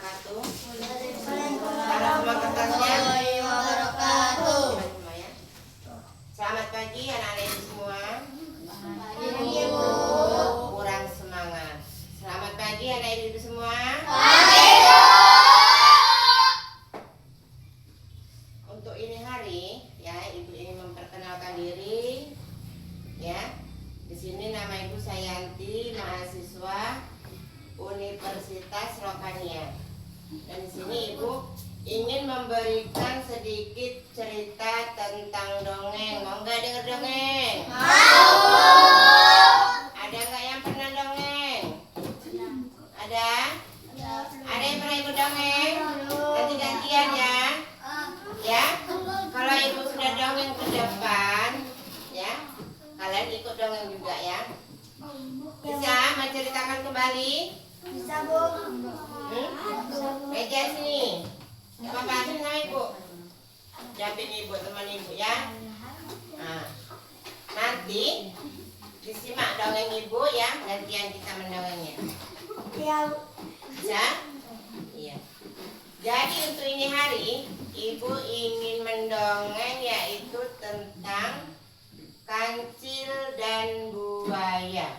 wabarakatuh. Para semua kertasnya. Selamat pagi anak-anak ibu semua. Kurang semangat. Selamat pagi anak ibu semua. Untuk ini hari ya, ibu ingin memperkenalkan diri ya. Di sini nama ibu Sayanti, mahasiswa Universitas Rokania. Dan di sini ibu ingin memberikan sedikit cerita tentang dongeng. Mau nggak denger dongeng? Mau. Ada nggak yang pernah dongeng? Ada? Ada yang pernah ikut dongeng? Nanti gantian ya. Ya. Kalau ibu sudah dongeng ke depan, ya, kalian ikut dongeng juga ya. Bisa menceritakan kembali? Bisa, Bu. Meja sini. Gak apa-apa, sini sama ibu. Japin ibu, teman ibu ya. Nah, nanti disimak dongeng ibu ya, gantian kita mendongengnya. Iya. Bisa? Iya. Jadi untuk ini hari, ibu ingin mendongeng yaitu tentang kancil dan buaya.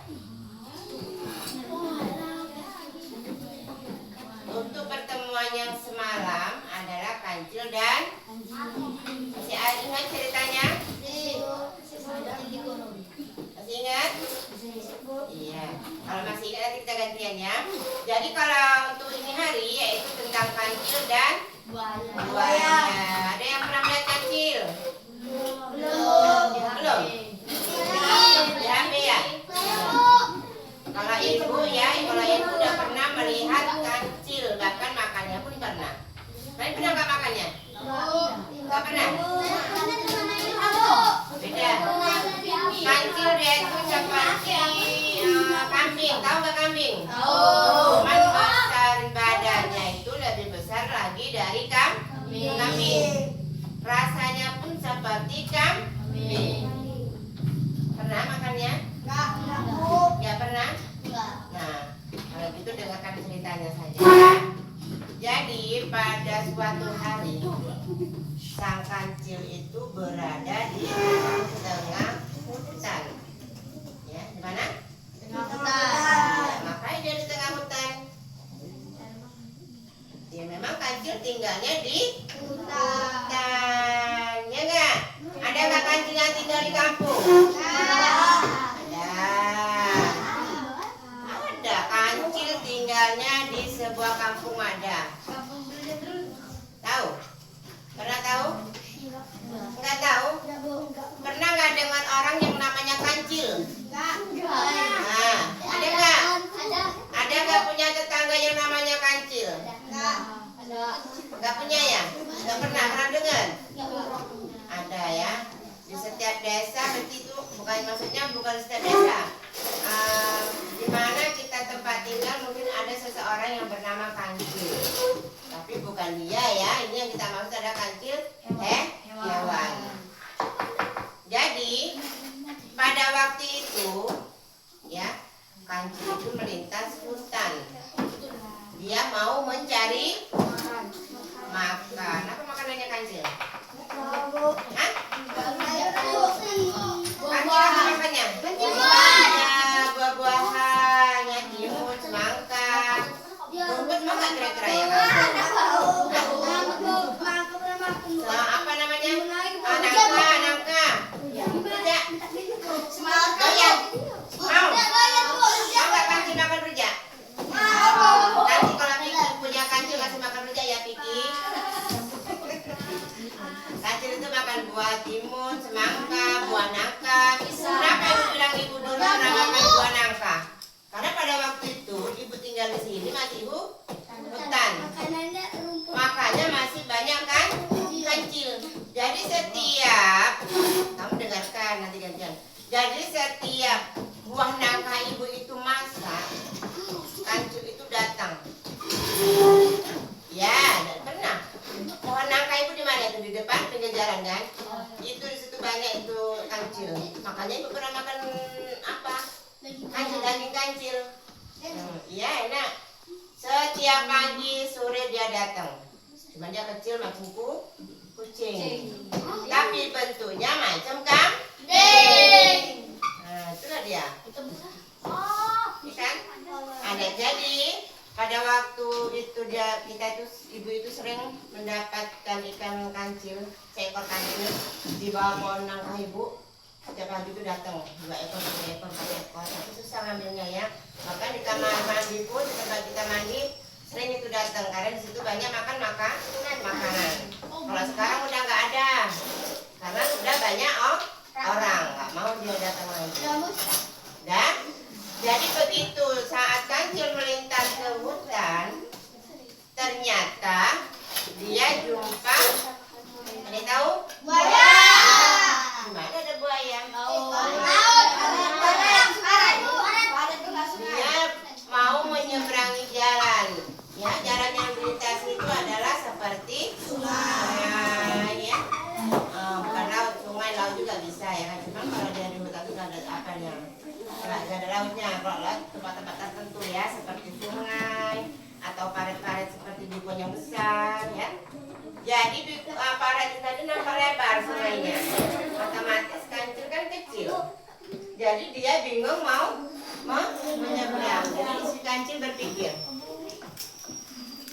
Untuk pertemuan yang semalam adalah kancil dan masih ingat ceritanya? Masih ingat? Iya. Kalau masih ingat nanti kita gantian ya. Jadi kalau untuk ini hari yaitu tentang kancil dan buaya. Ada yang pernah melihat kancil? Belum. Di HP ya? Kalau ibu ya, kalau ibu udah pernah melihat kancil, bahkan makannya pun pernah. Kalian pernah nggak makannya? Nggak pernah? Beda. Kancil dia itu seperti kambing, tahu nggak kambing? Cuman besar badannya itu lebih besar lagi dari kambing. Rasanya pun seperti kambing. Pernah makannya? Nggak pernah? Nah, kalau gitu dengarkan ceritanya saja. Jadi pada suatu hari sang kancil itu berada di tengah hutan. Ya, di mana? Tengah hutan. Ya, makanya dia di tengah hutan. Ya memang kancil tinggalnya di hutan. Ya enggak? Ada nggak kancil yang tinggal di kampung? Ada kancil tinggalnya di sebuah kampung ada. Tahu? Pernah tahu? Enggak tahu? Pernah nggak dengar orang yang namanya kancil? Nah, ada nggak? Ada nggak punya tetangga yang namanya kancil? Nggak punya ya? Nggak pernah dengar? Ada ya. Di setiap desa berarti itu bukan setiap desa. Di mana kita tempat tinggal mungkin ada seseorang yang bernama kancil. Tapi bukan dia ya. Ini yang kita maksud ada kancil hewan. Jadi pada waktu itu ya, kancil itu melintas hutan. Dia mau mencari makan. Apa makanannya kancil? Hah? Kancil apa makannya? Ya, buah-buahan, ya, timun, semangka. Rumput mau nggak kira-kira ya? Apa namanya? Nangka. Rujak. Goyang. Mau? Mau nggak kancil makan rujak? Nanti kalau Piki punya kancil kasih makan rujak ya Piki. Kancil itu makan buah timun, semangka, buah nangka. Kenapa ibu bilang ibu dulu pernah makan buah nangka? Karena pada waktu itu ibu tinggal di sini masih hutan. Makanya masih banyak kan kancil. Jadi setiap kamu dengarkan nanti gantian. Jadi setiap buah nangka ibu itu masak, kancil itu datang. Ya, dan pernah. Pohon nangka ibu di mana itu? Di depan pinggir jalan kan? Itu di situ banyak itu kancil. Makanya ibu pernah makan apa? Kancil, daging kancil. Iya enak. Setiap pagi sore dia datang. Cuma dia kecil macam kucing. Tapi bentuknya macam kambing. Nah, itulah dia. Ikan. Ada jadi pada waktu itu ibu itu sering mendapatkan ikan kancil, seekor kancil di bawah pohon nangka ibu. Setiap pagi itu datang 2 ekor, 3 ekor, 4 ekor. Tapi susah ngambilnya ya. Maka di kamar mandi pun, di tempat kita mandi sering itu datang karena di situ banyak makanan. Kalau sekarang udah nggak ada karena sudah banyak orang nggak mau dia datang lagi. Dan jadi begitu saat kancil melintas ke hutan, ternyata dia jumpa, ada yang tahu? Buaya. Di mana ada buaya? Dia mau menyeberangi jalan. Ya, jalan yang melintas itu adalah seperti sungai, ya. Bukan laut, sungai, laut juga bisa ya kan. Cuma kalau dari hutan itu nggak ada apanya, nggak ada lautnya. Kalau laut tempat-tempat tertentu ya, seperti sungai atau parit-parit seperti bukon yang besar, ya. Jadi parit tadi nampak lebar sungainya, otomatis kancil kan kecil. Jadi dia bingung mau menyeberang. Jadi si kancil berpikir,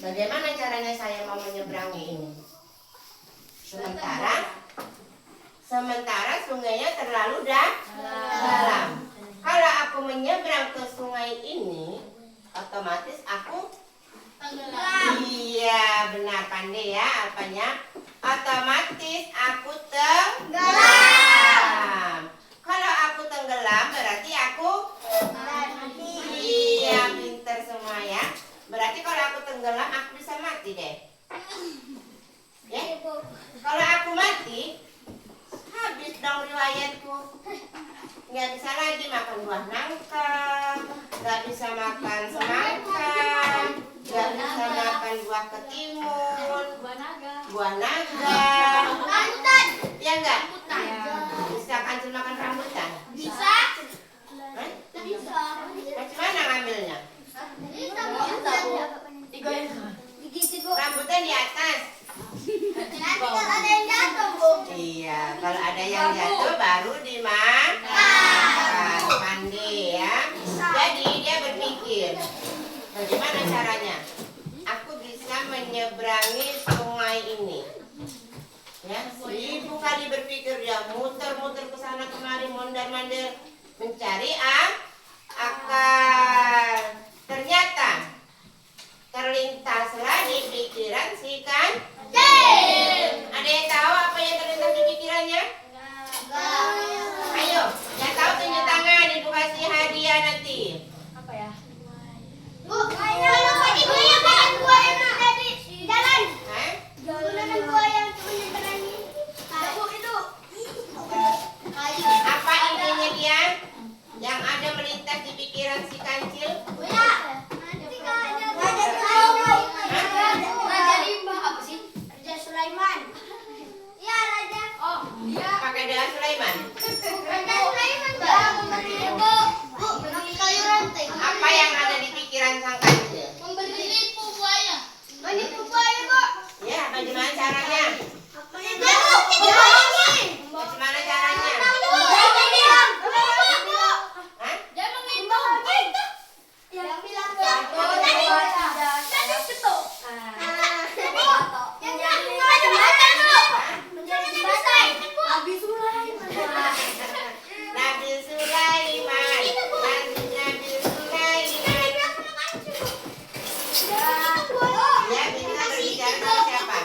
bagaimana caranya saya mau menyeberangi ini? Sementara sungainya terlalu dalam. Kalau aku menyeberang ke sungai ini, otomatis aku iya, benar, pandai ya apanya. Otomatis aku tenggelam. Kalau aku tenggelam berarti aku iya, pinter semua ya. Berarti kalau aku tenggelam aku bisa mati deh. Ya? Kalau aku mati, habis dong riwayatku. Nggak bisa lagi makan buah nangka, nggak bisa makan semangka, nggak bisa makan buah ketimun, buah naga. Rambutan. Ya enggak? Bisa kancil makan rambutan? Bisa. Hah? Bisa. Bagaimana ngambilnya? Bisa. Rambutan di atas. Nanti kalau ada yang jatuh, Bu. Iya, kalau ada yang jatuh baru dimakan. Pandai ya. Jadi dia berpikir, bagaimana caranya? Aku bisa menyeberangi sungai ini. Ya, 1000 kali berpikir dia muter-muter ke sana kemari, mondar-mandir mencari akal. Ternyata terlintaslah di pikiran si kancil. Ada yang tahu apa yang terlintas di pikirannya? Ayo, yang tahu tunjuk tangan, ibu kasih hadiah nanti. Bu, kalau pagi buaya makan buaya dari jalan. Hah? Gunakan buaya untuk menyeberangi. Bu, itu. Kayu. Apa intinya dia? Yang ada melintas di pikiran si kancil? Buaya. Nanti kalau Raja Limbah apa sih? Raja Sulaiman. Iya, Raja. Oh, iya. Pakai doa Sulaiman. Raja Sulaiman, Mbak. Bu, memberi kayu rantai. Apa yang ada di pikiran sang kancil? Menipu buaya. Menipu buaya, Bu. Ya, bagaimana caranya? Bagaimana caranya? Hah? Nabi Sulaiman. Nabi Sulaiman. Ya, bisa berbicara sama siapa?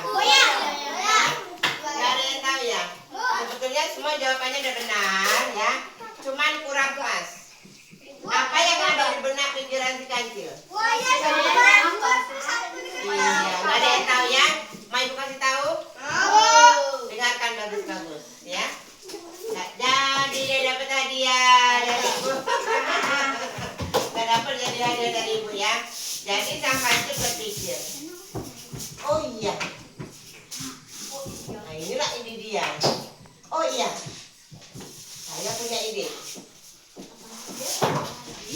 Gak ada yang tahu ya? Sebetulnya semua jawabannya udah benar ya. Cuman kurang pas. Apa yang ada di benak pikiran si kancil? Iya, gak ada yang tahu ya? Mau ibu kasih tahu? Dengarkan bagus-bagus ya. Nggak jadi dia dapat hadiah dari ibu. Nggak dapat jadi hadiah dari ibu ya. Jadi sang kancil berpikir, oh iya. Nah inilah ide dia. Oh iya, saya punya ide.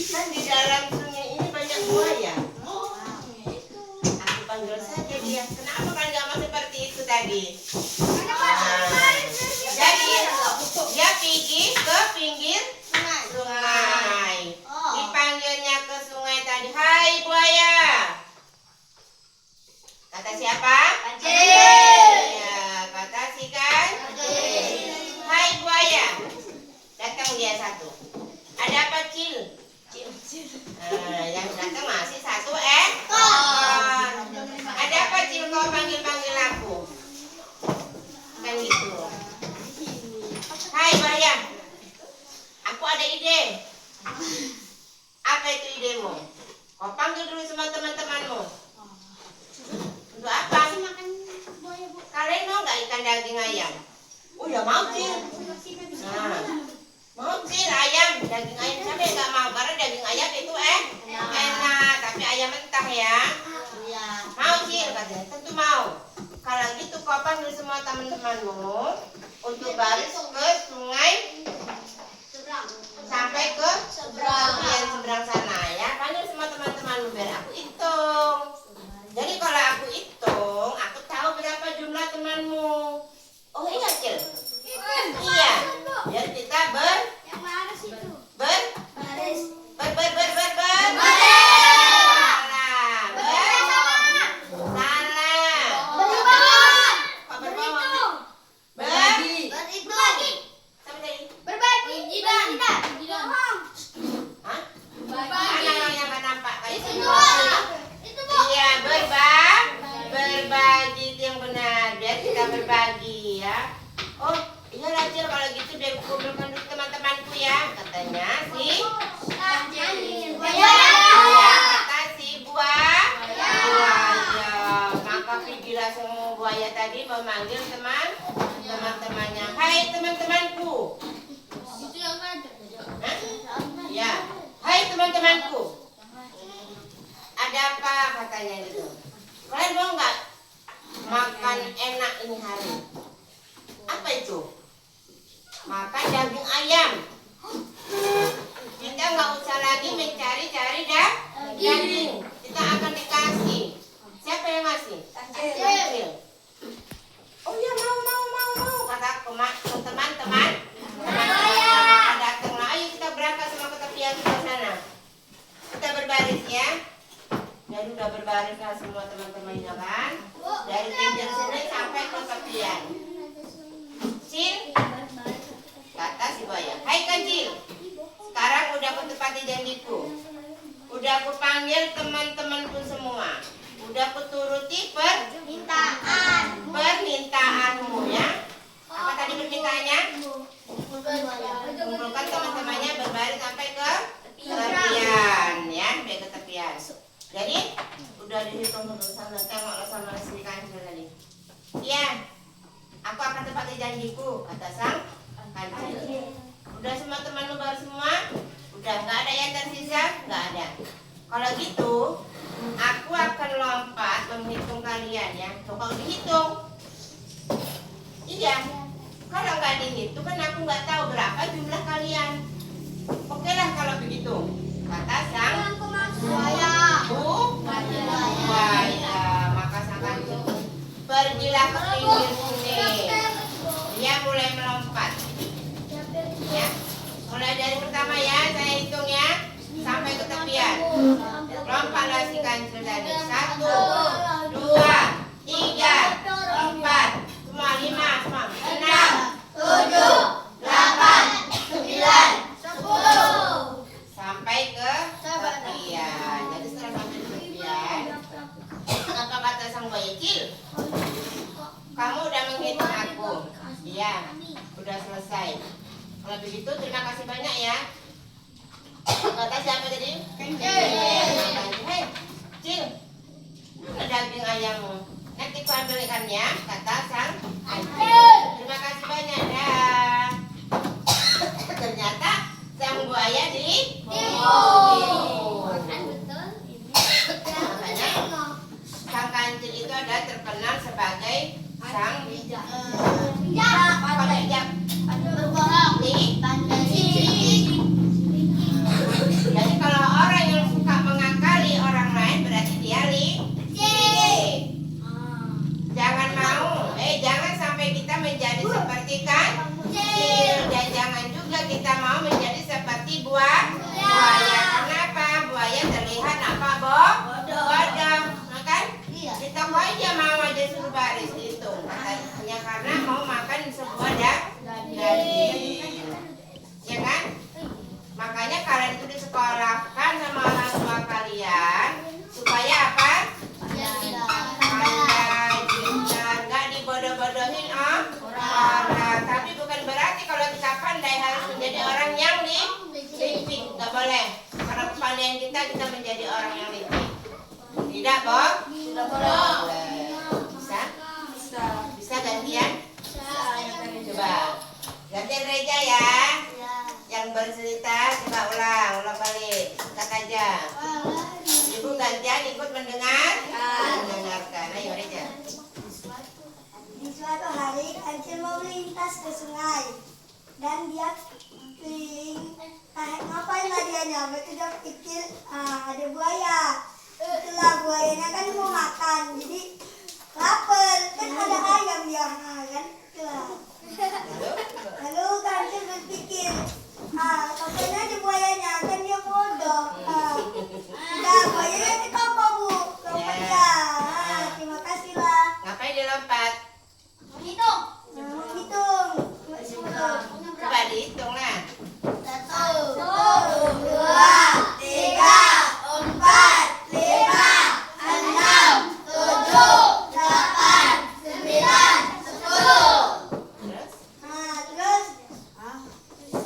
Kan di dalam sungai ini banyak buaya. Aku panggil Diam saja dia. Kenapa kan kamu seperti itu tadi? Jadi dia pergi ke pinggir sungai. Dipanggilnya ke sungai tadi, hai buaya. Kata siapa? Ya, kata si kan. Hai buaya. Datang dia satu. Ada apa Cil? Yang datang masih satu ada apa Cil kau panggil-panggil aku? Kan gitu. Hai buaya. Aku ada ide. Apa itu idemu? Kau panggil dulu semua teman-temanmu. Untuk apa? Kalian mau nggak ikan daging ayam? Oh ya mau Cil. Nah, mau Cil ayam, daging ayam. Siapa yang nggak mau? Karena daging ayam itu enak, tapi ayam mentah ya. Mau Cil katanya, tentu mau. Kalau gitu kau panggil semua teman-temanmu untuk baris ke sungai sampai ke seberang sana ya. Panggil semua teman-temanmu biar aku hitung. Jadi kalau aku hitung, aku tahu berapa jumlah temanmu. Oh iya Cil. Iya. Biar kita berbagi ya. Oh iya lah Cil, kalau gitu biar kumpulkan dulu teman-temanku ya, katanya si kata si buaya. Maka pergilah semua buaya tadi memanggil teman-temannya. Hai teman-temanku. Ya, hai teman-temanku. Ada apa katanya gitu? Kalian mau nggak makan enak ini hari? Apa itu? Makan daging ayam. Kita nggak usah lagi mencari-cari daging. Kita akan dikasih. Siapa yang ngasih? Kecil. Oh ya mau. Kata teman-teman. Maka datanglah. Ayo kita berangkat sama ke tepian sebelah sana. Kita berbaris ya. Jadi udah berbaris lah semua teman-temannya kan. Dari pinggir sini sampai ke tepian. Cil, kata si buaya. Hai Kancil, sekarang udah aku tepati janjiku. Udah aku panggil teman-temanku semua. Udah aku turuti permintaanmu ya. Apa tadi permintaannya? Kumpulkan teman-temannya berbaris sampai ke tepian ya, sampai ke tepian. Jadi udah dihitung dulu sana, tengoklah sama si Kancil tadi. Iya, aku akan tepati janjiku, kata sang Kancil. Udah semua temanmu baru semua? Udah nggak ada yang tersisa? Nggak ada. Kalau gitu, aku akan lompat menghitung kalian ya. Coba dihitung. Iya. Kalau nggak dihitung kan aku nggak tahu berapa jumlah kalian. Oke lah kalau begitu, kata sang buaya. Maka sang Kancil pergilah ke pinggir sungai. Dia mulai melompat. Ya, mulai dari pertama ya, saya hitung ya, sampai ke tepian. Lompatlah si Kancil tadi. 1, 2, 3, 4, semua 5, semua 6, 7, 8, 9, 10. Sampai ke tepian. Jadi setelah sampai ke tepian, apa kata sang buaya? Cil, kamu udah menghitung aku. Iya, udah selesai. Kalau begitu terima kasih banyak ya. Kata siapa tadi? Hei, Cil, mana daging ayammu? Nanti ku ambilkan ya, kata sang Kancil. Terima kasih banyak dah. Ternyata sang buaya ditipu. Makanya sang Kancil itu ada terkenal sebagai sang bijak. Jadi kalau orang yang suka mengakali orang lain berarti dia licik. Di toko aja mau aja suruh baris hitung. Katanya karena mau makan sebuah daging. Ya kan? Makanya kalian itu disekolahkan sama orang tua kalian supaya apa? Pandai, pintar, nggak dibodoh-bodohin orang. Tapi bukan berarti kalau kita pandai harus menjadi orang yang licik. Nggak boleh. Karena kepandaian kita menjadi orang yang licik. Tidak, Bob? Tidak boleh. Bisa? Bisa gantian? Coba. Gantian Reja ya. Yang bercerita coba ulang balik. Kata aja. Ibu gantian ikut mendengarkan. Ayo Reja. Di suatu hari Kancil mau melintas ke sungai dan dia ngapain lah dia nyampe itu dia pikir ada buaya. Itulah buayanya kan mau makan jadi lapar kan ada ayam dia kan itulah. Lalu Kancil berpikir katanya ada buayanya kan dia bodoh. Udah buayanya ditangkap bu lompat ya. Terima kasih lah. Ngapain dia lompat? Menghitung. Coba dihitung lah. 1, 2, 3, 4, 5, 6, 7, 8, 9, 10. Terus? Terus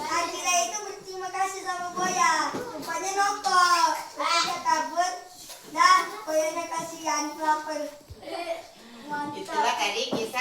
Akila itu berterima kasih sama buaya. Rupanya nongkol. Dia kabur dan buayanya kasihan lapar. Itulah tadi kisah